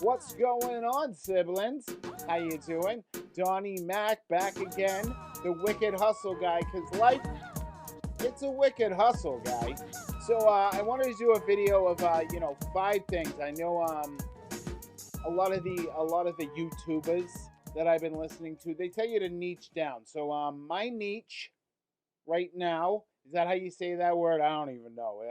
What's going on, siblings? How you doing? Donnie Mac back again, the wicked hustle guy, because life, it's a wicked hustle, guy. So I wanted to do a video of 5 things. I know a lot of the YouTubers that I've been listening to, they tell you to niche down. So my niche right now, is that how you say that word? I don't even know.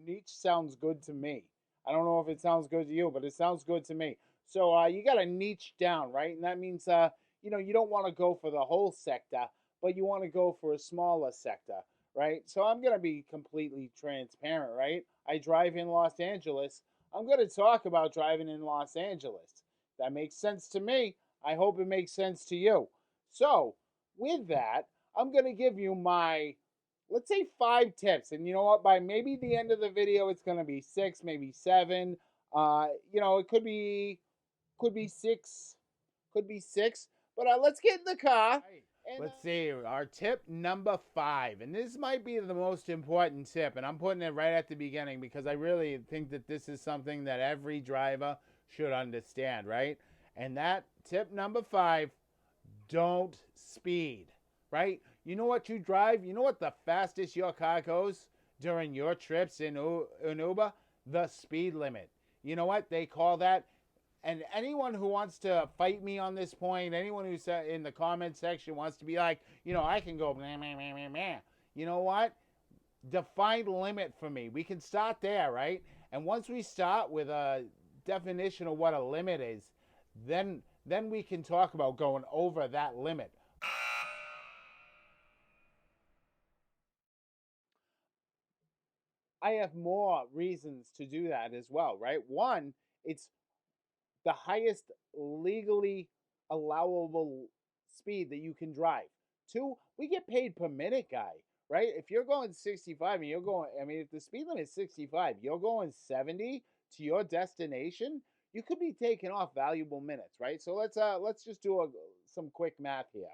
Niche sounds good to me. I don't know if it sounds good to you, but it sounds good to me. So you got to niche down, right? And that means you don't want to go for the whole sector, but you want to go for a smaller sector, right? So I'm going to be completely transparent, right? I drive in Los Angeles. I'm going to talk about driving in Los Angeles. That makes sense to me. I hope it makes sense to you. So, with that, I'm going to give you my, let's say, 5 tips. And you know what? By maybe the end of the video, it's going to be 6, maybe 7. It could be 6, could be 6. But let's get in the car. Right. Let's see, our tip number 5. And this might be the most important tip. And I'm putting it right at the beginning because I really think that this is something that every driver should understand, right? And that tip number 5, don't speed, right? You know what you drive? You know what the fastest your car goes during your trips in Uber? The speed limit. You know what? They call that, and anyone who wants to fight me on this point, anyone who's in the comment section wants to be like, I can go meh, meh, meh, meh, meh. You know what? Define limit for me. We can start there, right? And once we start with a definition of what a limit is, then we can talk about going over that limit. I have more reasons to do that as well, right? One, it's the highest legally allowable speed that you can drive. 2, we get paid per minute, guy, right? If you're going 65 and if the speed limit is 65, you're going 70 to your destination, you could be taking off valuable minutes, right? So let's just do some quick math here,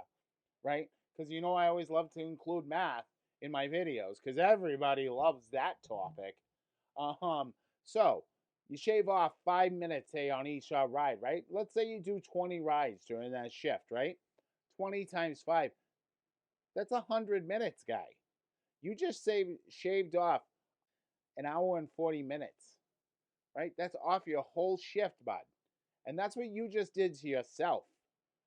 right? Because I always love to include math in my videos because everybody loves that topic. Um, so you shave off 5 minutes, say, on each ride, right? Let's say you do 20 rides during that shift, right? 20 times 5, that's 100 minutes, guy. You just shaved off an hour and 40 minutes, right? That's off your whole shift, bud. And that's what you just did to yourself,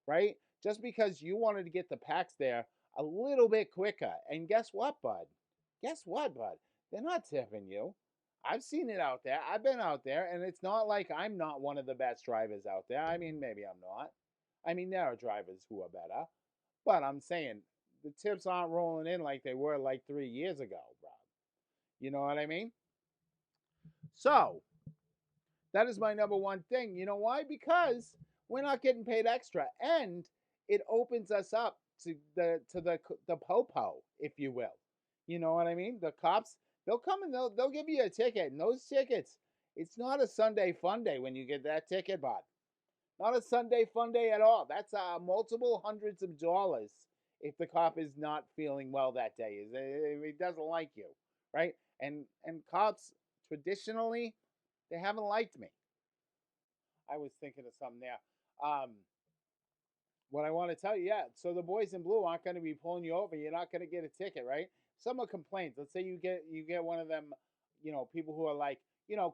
right? Just because you wanted to get the packs there a little bit quicker. And guess what, bud? Guess what, bud? They're not tipping you. I've seen it out there. I've been out there, and it's not like I'm not one of the best drivers out there. I mean, maybe I'm not. I mean, there are drivers who are better. But I'm saying the tips aren't rolling in like they were like 3 years ago, bro. You know what I mean? So, that is my number one thing. You know why? Because we're not getting paid extra, and it opens us up to the popo, if you will. You know what I mean? The cops, they'll come and they'll give you a ticket, and those tickets, it's not a Sunday fun day when you get that ticket, bot. Not a Sunday fun day at all. That's multiple hundreds of dollars if the cop is not feeling well that day. If he doesn't like you, right? And cops traditionally, they haven't liked me. I was thinking of something there. What I want to tell you, yeah. So the boys in blue aren't going to be pulling you over. You're not going to get a ticket, right? Someone complains. Let's say you get one of them, people who are like,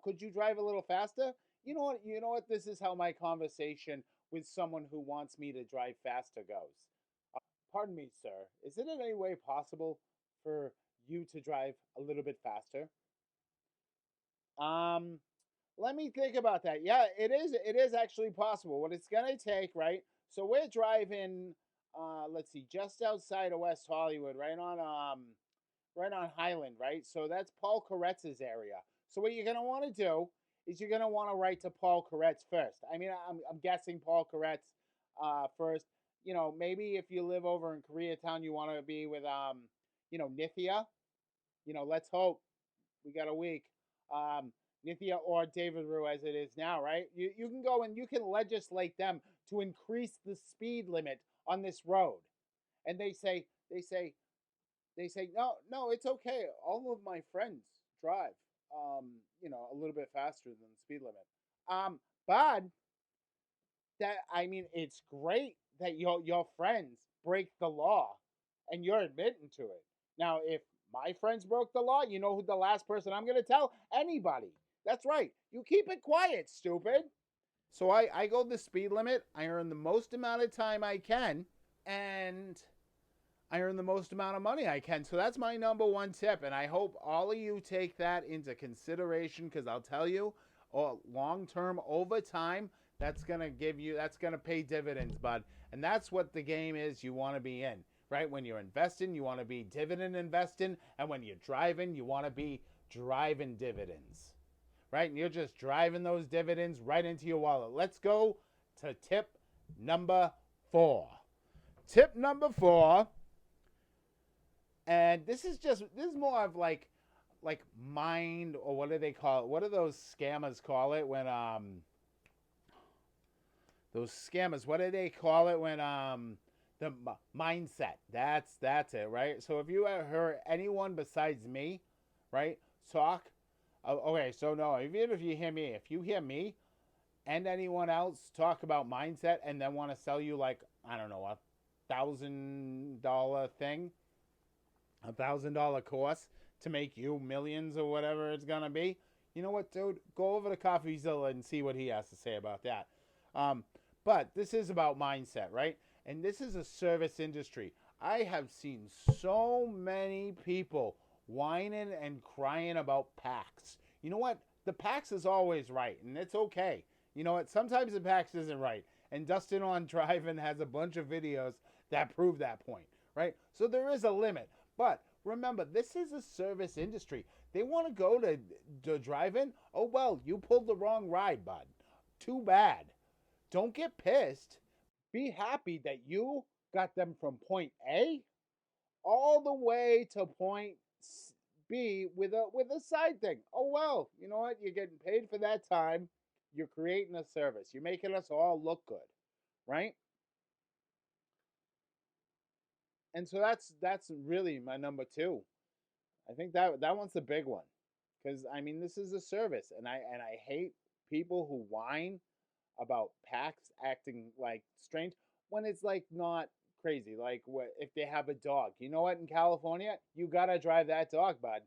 could you drive a little faster? You know what? You know what? This is how my conversation with someone who wants me to drive faster goes. Pardon me, sir. Is it in any way possible for you to drive a little bit faster? Um, Let me think about that. Yeah, it is. It is actually possible. What it's gonna take, right? So we're driving. Let's see, just outside of West Hollywood, right on Highland, right? So that's Paul Koretz's area. So what you're gonna want to do is you're gonna want to write to Paul Koretz first. I mean, I'm guessing Paul Koretz, first. Maybe if you live over in Koreatown, you want to be with Nithya. Let's hope we got a week. Nithya or David Rue as it is now, right? You can go and you can legislate them to increase the speed limit on this road. And they say, no, no, it's okay. All of my friends drive, a little bit faster than the speed limit. But that I mean, it's great that your friends break the law, and you're admitting to it. Now, if my friends broke the law, you know who the last person I'm going to tell? Anybody. That's right. You keep it quiet, stupid. So I go the speed limit. I earn the most amount of time I can, and I earn the most amount of money I can. So that's my number one tip. And I hope all of you take that into consideration because I'll tell you, long term, over time, that's going to pay dividends, bud. And that's what the game is you want to be in, right? When you're investing, you want to be dividend investing. And when you're driving, you want to be driving dividends, right? And you're just driving those dividends right into your wallet. Let's go to tip number 4. Tip number 4, and this is more of like mind, or what do they call it? What do those scammers call it when those scammers? What do they call it when the mindset? That's it, right? So if you ever heard anyone besides me, right, talk. Okay, so no, even if you hear me, if you hear me and anyone else talk about mindset and then want to sell you like I don't know $1,000 thing, $1,000 course to make you millions or whatever it's gonna be. You know what, dude? Go over to CoffeeZilla and see what he has to say about that. Um, but this is about mindset, right? And this is a service industry. I have seen so many people whining and crying about PAX. You know what? The PAX is always right, and it's okay. You know what? Sometimes the PAX isn't right. And Dustin on Driving has a bunch of videos that prove that point, right? So there is a limit. But remember, this is a service industry. They want to go to drive-in. Oh, well, you pulled the wrong ride, bud. Too bad. Don't get pissed. Be happy that you got them from point A all the way to point B with a side thing. Oh well, you know what? You're getting paid for that time. You're creating a service. You're making us all look good, right? And so that's really my number 2. I think that one's the big one because I mean this is a service, and I hate people who whine about packs acting like strange when it's like not crazy. Like what if they have a dog? You know what? In California, you gotta drive that dog, bud.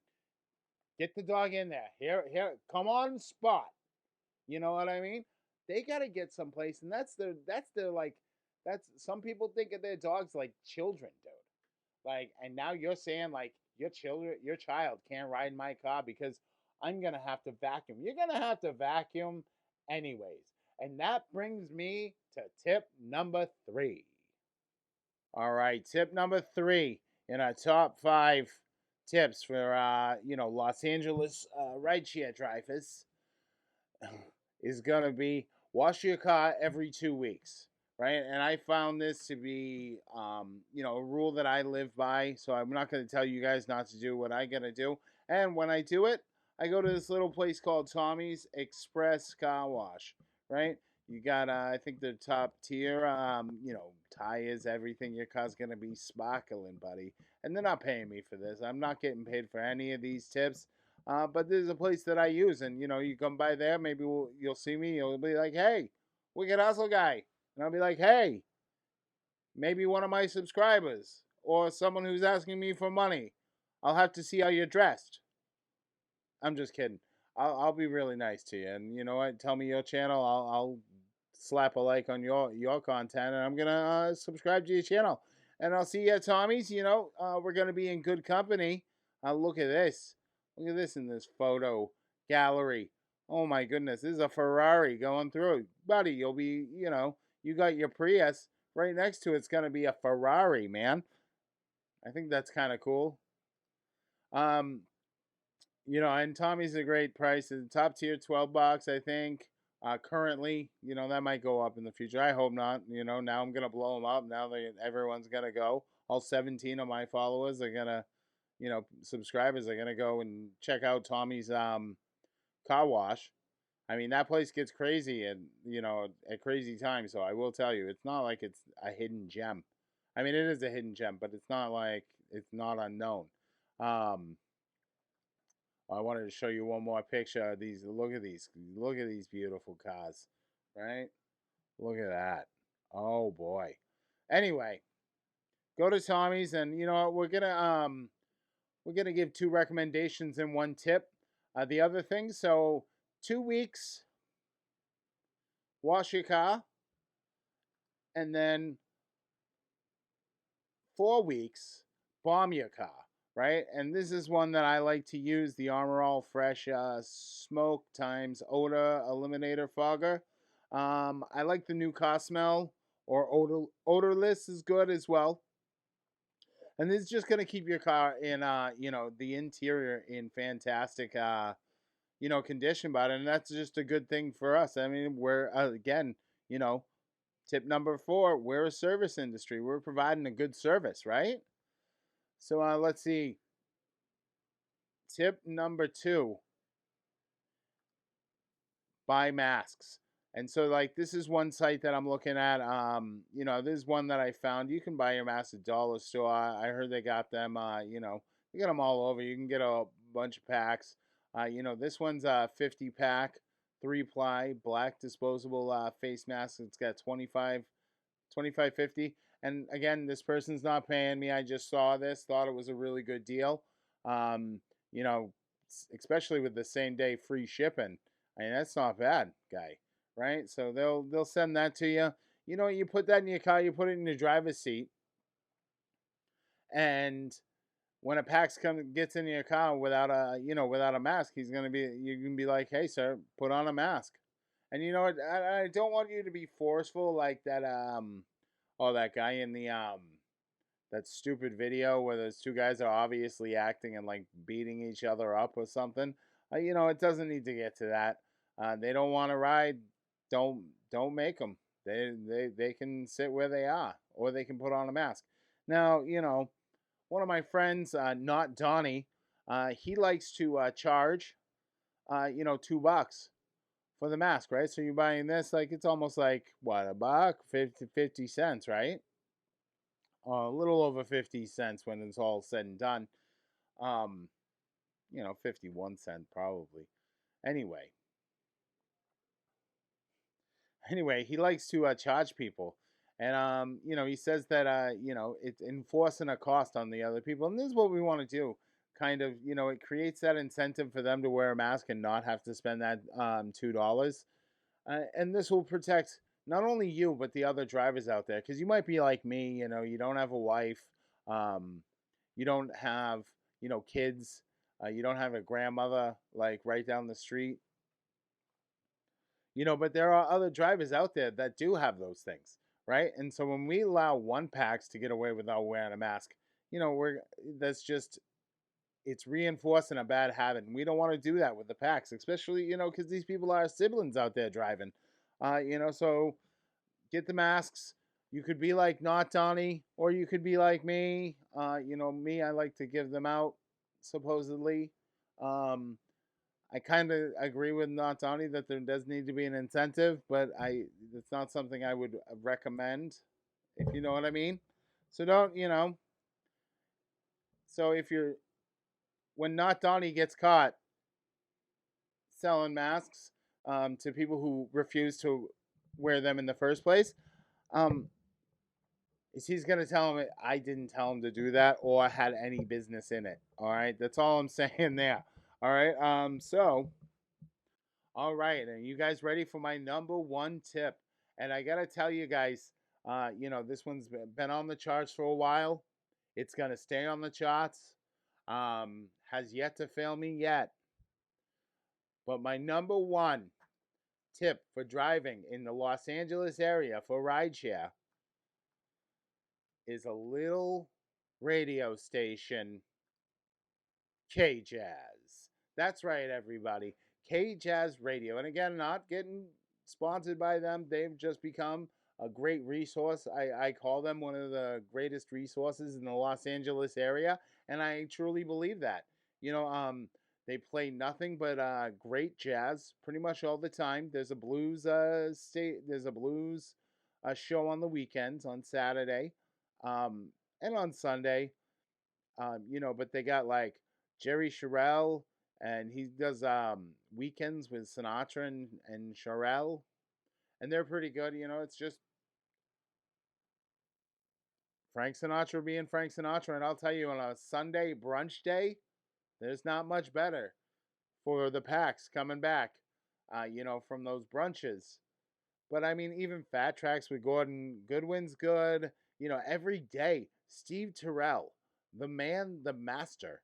Get the dog in there. Here, come on spot. You know what I mean? They gotta get someplace, and that's their like that's some people think of their dogs like children, dude. Like, and now you're saying like your child can't ride in my car because I'm gonna have to vacuum. You're gonna have to vacuum anyways. And that brings me to tip number 3. All right, tip number 3 in our top 5 tips for Los Angeles rideshare drivers is gonna be wash your car every 2 weeks, right? And I found this to be, a rule that I live by. So I'm not gonna tell you guys not to do what I gotta do. And when I do it, I go to this little place called Tommy's Express Car Wash, right? You got, I think the top tier, tires, everything. Your car's gonna be sparkling, buddy. And they're not paying me for this. I'm not getting paid for any of these tips. But there's a place that I use, and you come by there. Maybe you'll see me. You'll be like, "Hey, Wicked Hustle Guy," and I'll be like, "Hey, maybe one of my subscribers or someone who's asking me for money. I'll have to see how you're dressed." I'm just kidding. I'll be really nice to you, and you know what? Tell me your channel. I'll slap a like on your content, and I'm gonna subscribe to your channel. And I'll see you at Tommy's. We're gonna be in good company. Look at this. Look at this in this photo gallery. Oh my goodness, this is a Ferrari going through, buddy. You'll be, you got your Prius right next to it's gonna be a Ferrari, man. I think that's kind of cool. Um, and Tommy's a great price. The top tier, $12, I think. Currently, that might go up in the future. I hope not. Now I'm gonna blow them up. Now that everyone's gonna go. All 17 of my followers are gonna, subscribers are gonna go and check out Tommy's car wash. I mean, that place gets crazy and at crazy times. So I will tell you, it's not like it's a hidden gem. I mean, it is a hidden gem, but it's not like it's not unknown. Um, I wanted to show you one more picture of these. Look at these. Look at these beautiful cars, right? Look at that. Oh boy. Anyway, go to Tommy's, and you know what? We're gonna give two recommendations and one tip. The other thing, so 2 weeks, wash your car, and then 4 weeks, bomb your car, right? And this is one that I like to use, the Armor All Fresh Smoke times Odor Eliminator Fogger. I like the new car smell, or odorless is good as well. And this is just going to keep your car in, the interior in fantastic, condition about it. And that's just a good thing for us. I mean, we're, again, you know, tip number 4, we're a service industry. We're providing a good service, right? So let's see. Tip number 2, buy masks. And so, like, this is one site that I'm looking at. This is one that I found. You can buy your masks at dollar store. I heard they got them. They got them all over. You can get a bunch of packs. This one's a 50 pack, 3-ply black disposable face mask. It's got 25.50. And again, this person's not paying me. I just saw this, thought it was a really good deal. Um, you know, Especially with the same day free shipping. I mean, that's not bad, guy. Right? So they'll send that to you. You put that in your car, you put it in your driver's seat, and when a Pax gets in your car without a mask, you can be like, hey sir, put on a mask. And you know what? I don't want you to be forceful like that. That guy in the that stupid video where those two guys are obviously acting and like beating each other up or something. It doesn't need to get to that. They don't want to ride. Don't don't make them. They can sit where they are, or they can put on a mask. Now, one of my friends, not Donnie, he likes to charge, $2 for the mask, right? So you're buying this, like, it's almost like, what, a buck, 50 cents, right? A little over 50 cents when it's all said and done. Um, 51 cent probably. Anyway, he likes to charge people. And he says that it's enforcing a cost on the other people. And this is what we want to do. Kind of, it creates that incentive for them to wear a mask and not have to spend that $2. And this will protect not only you but the other drivers out there, because you might be like me. You don't have a wife, um, you don't have kids, you don't have a grandmother like right down the street. But there are other drivers out there that do have those things, right? And so when we allow one Pax to get away without wearing a mask, we're that's just it's reinforcing a bad habit, and we don't want to do that with the Pax, especially because these people are siblings out there driving. So get the masks. You could be like not Donnie, or you could be like me. Me, I like to give them out, supposedly. Um, I kind of agree with not Donnie that there does need to be an incentive, but it's not something I would recommend, if you know what I mean. So don't, so if you're when not Donnie gets caught selling masks to people who refuse to wear them in the first place, um, is he's gonna tell him I didn't tell him to do that or had any business in it. All right, that's all I'm saying there. All right, all right, and you guys ready for my number one tip? And I gotta tell you guys, this one's been on the charts for a while. It's gonna stay on the charts. Has yet to fail me yet. But my number one tip for driving in the Los Angeles area for rideshare is a little radio station, K Jazz. That's right, everybody. K Jazz Radio. And again, not getting sponsored by them. They've just become a great resource. I call them one of the greatest resources in the Los Angeles area. And I truly believe that. They play nothing but great jazz pretty much all the time. There's a blues show on the weekends on Saturday, and on Sunday. But they got like Jerry Sherrill and he does weekends with Sinatra and Sherelle, and they're pretty good. You know, it's just Frank Sinatra being Frank Sinatra, and I'll tell you, on a Sunday brunch day, there's not much better for the packs coming back, from those brunches. But I mean, even Fat Tracks with Gordon Goodwin's good. You know, every day, Steve Terrell, the man, the master,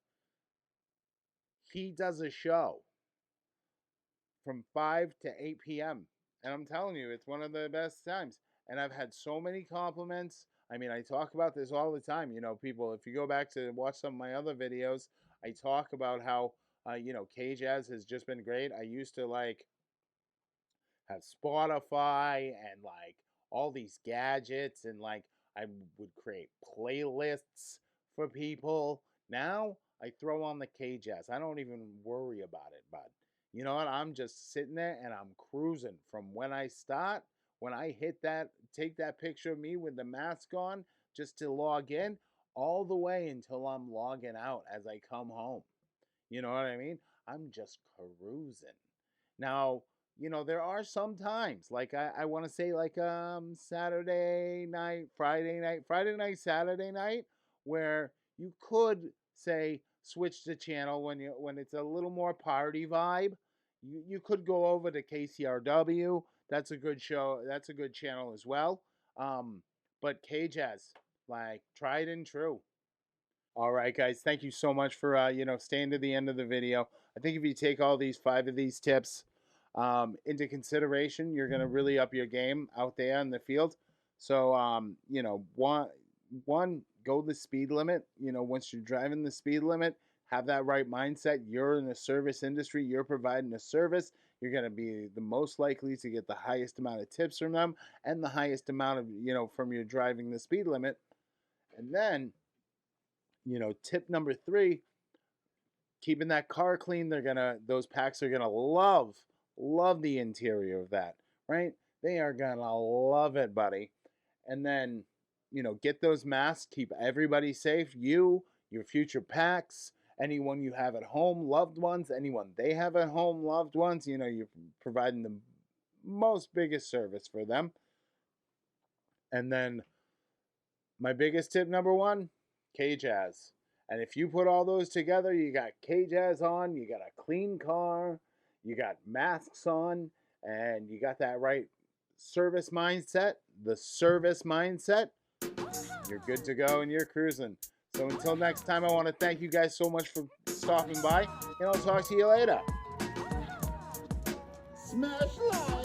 he does a show from 5 to 8 p.m. And I'm telling you, it's one of the best times. And I've had so many compliments. I mean, I talk about this all the time. You know, people, if you go back to watch some of my other videos, I talk about how, K Jazz has just been great. I used to have Spotify and all these gadgets, and I would create playlists for people. Now I throw on the K Jazz. I don't even worry about it, bud. You know what? I'm just sitting there and I'm cruising from when I start, when I hit that, take that picture of me with the mask on just to log in, all the way until I'm logging out as I come home. You know what I mean? I'm just cruising. Now, there are some times, like I want to say, Saturday night, Friday night, Saturday night, where you could say switch the channel when it's a little more party vibe. You could go over to KCRW. That's a good show. That's a good channel as well. Um, but KJazz, tried and true. All right, guys. Thank you so much for staying to the end of the video. I think if you take all these 5 of these tips into consideration, you're gonna really up your game out there in the field. So one, go the speed limit. Once you're driving the speed limit, have that right mindset. You're in the service industry. You're providing a service. You're gonna be the most likely to get the highest amount of tips from them and the highest amount of from your driving the speed limit. And then tip number 3, keeping that car clean. Those packs are gonna love the interior of that, right? They are gonna love it, buddy. And then, get those masks, keep everybody safe. Your future packs, anyone you have at home, loved ones, anyone they have at home, loved ones, you're providing the most biggest service for them. And then my biggest tip number 1, K-Jazz. And if you put all those together, you got K-Jazz on, you got a clean car, you got masks on, and you got that right service mindset, the service mindset, you're good to go and you're cruising. So until next time, I want to thank you guys so much for stopping by, and I'll talk to you later. Smash like!